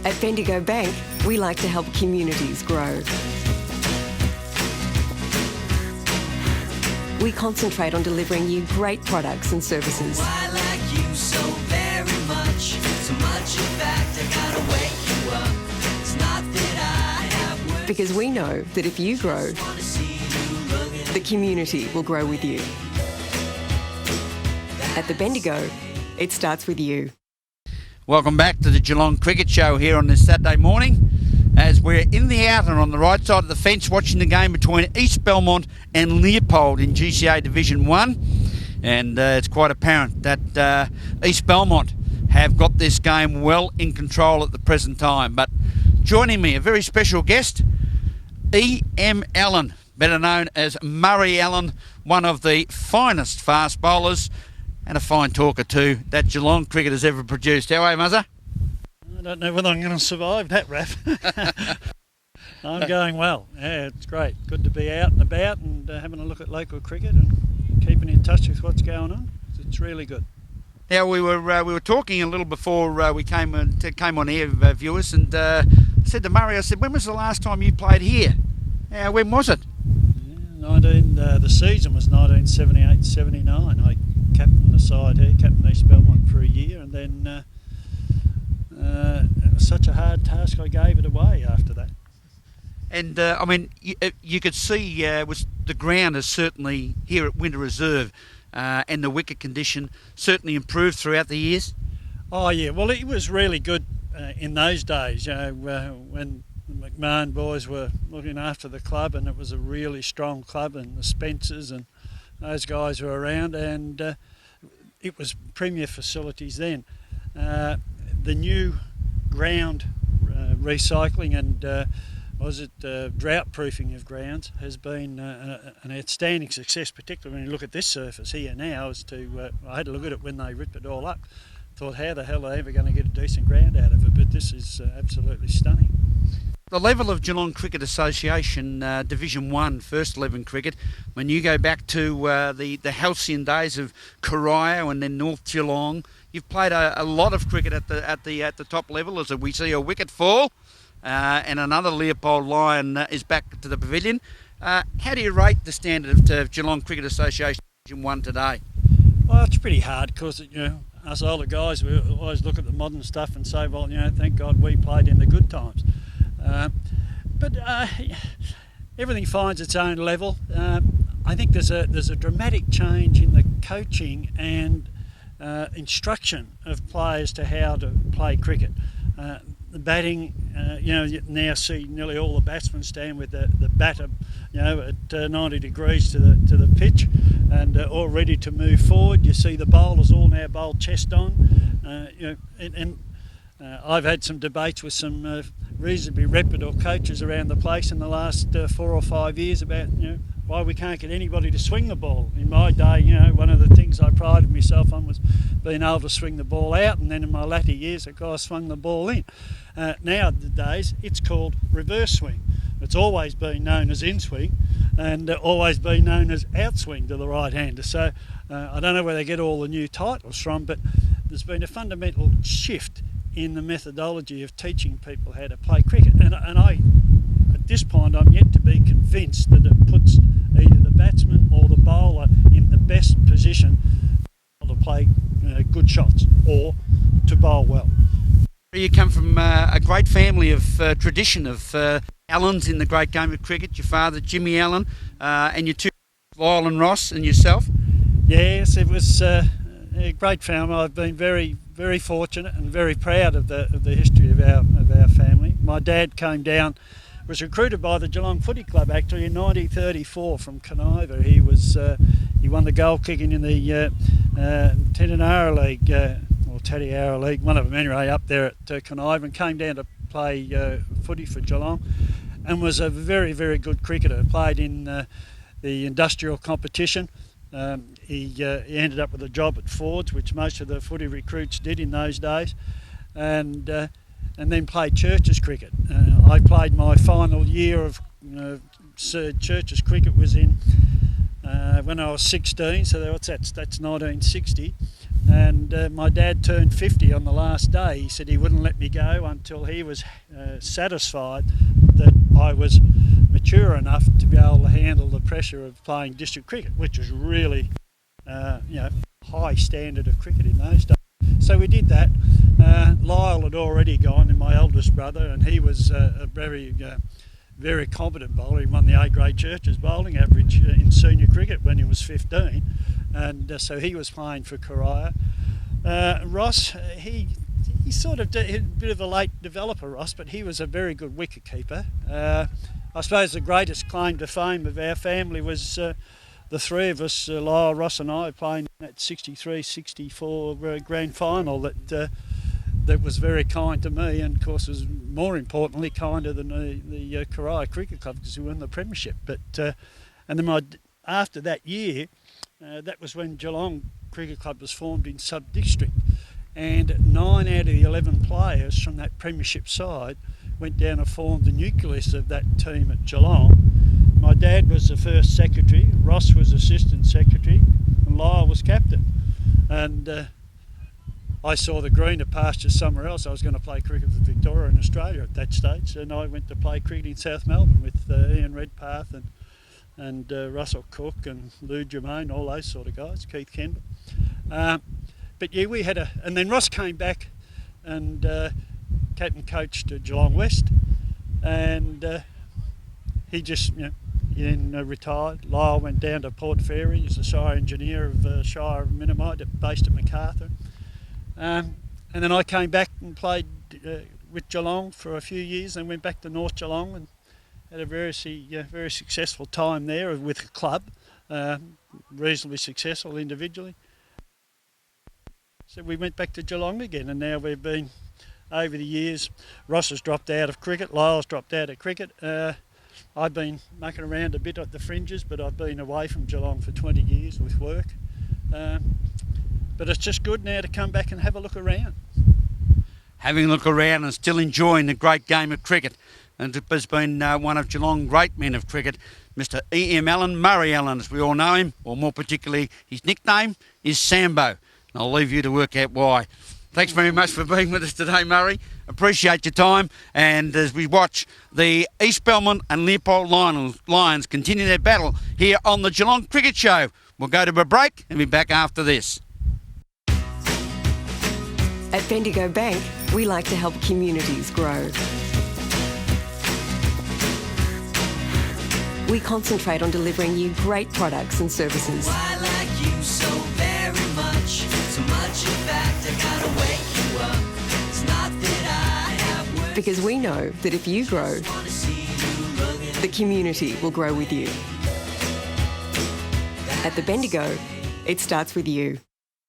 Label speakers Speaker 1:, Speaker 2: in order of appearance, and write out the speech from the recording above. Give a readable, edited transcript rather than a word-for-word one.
Speaker 1: At Bendigo Bank, we like to help communities grow. We concentrate on delivering you great products and services.
Speaker 2: I like you so very much. So much, in fact, I gotta wake you up. It's not that I have words.
Speaker 1: Because we know that if you grow, the community will grow with you. At the Bendigo, it starts with you.
Speaker 3: Welcome back to the Geelong Cricket Show here on this Saturday morning, as we're in the outer on the right side of the fence watching the game between East Belmont and Leopold in GCA Division 1. And it's quite apparent that East Belmont have got this game well in control at the present time. But joining me, a very special guest, E.M. Allen, better known as Murray Allen, one of the finest fast bowlers and a fine talker too that Geelong cricket has ever produced. How are you, Muzzer?
Speaker 4: I don't know whether I'm going to survive that, Raph. I'm going well. Yeah, it's great. Good to be out and about and having a look at local cricket and keeping in touch with what's going on. It's really good.
Speaker 3: Now we were talking a little before we came on air, viewers, and I said to Murray, I said, when was the last time you played here? When was it?
Speaker 4: The season was 1978-79. I captained the side here, captained East Belmont for a year, and then it was such a hard task I gave it away after that.
Speaker 3: And I mean, you could see the ground has certainly here at Winter Reserve, and the wicket condition certainly improved throughout the years. Oh
Speaker 4: yeah, well it was really good in those days. When the McMahon boys were looking after the club, and it was a really strong club, and the Spencers and those guys were around, and it was premier facilities then. The new ground recycling and drought proofing of grounds has been an outstanding success, particularly when you look at this surface here now. I had a look at it when they ripped it all up. Thought, how the hell are they ever going to get a decent ground out of it? But this is absolutely stunning.
Speaker 3: The level of Geelong Cricket Association Division 1 First 11 cricket, when you go back to the halcyon days of Corio and then North Geelong, you've played a lot of cricket at the top level, as we see a wicket fall and another Leopold Lion is back to the pavilion. How do you rate the standard of Geelong Cricket Association Division 1 today?
Speaker 4: Well, it's pretty hard because us older guys, we always look at the modern stuff and say, well, thank God we played in the good times. But everything finds its own level. I think there's a dramatic change in the coaching and instruction of players to how to play cricket. The batting, you now see nearly all the batsmen stand with the batter, at 90 degrees to the pitch, and all ready to move forward. You see the bowlers all now bowl chest on, I've had some debates with some reasonably reputable coaches around the place in the last 4 or 5 years about why we can't get anybody to swing the ball. In my day, one of the things I prided myself on was being able to swing the ball out, and then in my latter years, a guy swung the ball in. Nowadays, it's called reverse swing. It's always been known as in swing, and always been known as outswing to the right-hander. So I don't know where they get all the new titles from, but there's been a fundamental shift in the methodology of teaching people how to play cricket. And I, at this point, I'm yet to be convinced that it puts either the batsman or the bowler in the best position to play good shots or to bowl well.
Speaker 3: You come from a great family of tradition of Allens in the great game of cricket. Your father, Jimmy Allen, and your two, Lyle and Ross, and yourself.
Speaker 4: Yes, it was a great family. I've been very, very fortunate and very proud of the history of our family. My dad came down, was recruited by the Geelong Footy Club actually in 1934 from Conniver. He won the goal kicking in the Tenanara League, or Taddyara League, one of them anyway, up there at Conniver, and came down to play footy for Geelong, and was a very, very good cricketer. Played in the industrial competition. He ended up with a job at Ford's, which most of the footy recruits did in those days, and then played Churches cricket. I played my final year of Sir Churches cricket was in when I was 16, so that's 1960. And my dad turned 50 on the last day. He said he wouldn't let me go until he was satisfied that I was mature enough to be able to handle the pressure of playing district cricket, which was really, high standard of cricket in those days. So we did that. Lyle had already gone, and my eldest brother, and he was a very competent bowler. He won the A-grade Churches bowling average in senior cricket when he was 15, and so he was playing for Coria. Ross, he sort of did a bit of a late developer, Ross, but he was a very good wicket keeper. I suppose the greatest claim to fame of our family was the three of us, Lyle, Ross and I, playing that 63-64 grand final that was very kind to me, and of course was more importantly kinder than the Coria Cricket Club, because we won the premiership. But and then after that year, that was when Geelong Cricket Club was formed in sub-district, and 9 out of the 11 players from that premiership side went down and formed the nucleus of that team at Geelong. My dad was the first secretary, Ross was assistant secretary, and Lyle was captain. And I saw the greener pastures somewhere else. I was going to play cricket for Victoria and Australia at that stage, and I went to play cricket in South Melbourne with Ian Redpath and Russell Cook and Lou Germain, all those sort of guys, Keith Kendall. But yeah, we had and then Ross came back and captain coached Geelong West, and he just, he then retired. Lyle went down to Port Fairy. He's the Shire engineer of Shire of Minamite, based at Macarthur. And then I came back and played with Geelong for a few years, and went back to North Geelong and had a very successful time there with the club, reasonably successful individually. So we went back to Geelong again, and now we've been, over the years, Ross has dropped out of cricket, Lyle's dropped out of cricket. I've been mucking around a bit at the fringes, but I've been away from Geelong for 20 years with work. But it's just good now to come back and have a look around.
Speaker 3: Having a look around and still enjoying the great game of cricket. And it has been one of Geelong's great men of cricket, Mr. E.M. Allen, Murray Allen, as we all know him, or more particularly his nickname is Sambo. And I'll leave you to work out why. Thanks very much for being with us today, Murray. Appreciate your time. And as we watch the East Belmont and Leopold Lions continue their battle here on the Geelong Cricket Show, we'll go to a break and be back after this.
Speaker 1: At Bendigo Bank, we like to help communities grow. We concentrate on delivering you great products and services.
Speaker 2: I like you so very much, so much in fact I gotta wake you up. It's not that I have words,
Speaker 1: Because we know that if you grow,
Speaker 2: wanna see you rugged.
Speaker 1: the community will grow with you. At the Bendigo, it starts with you.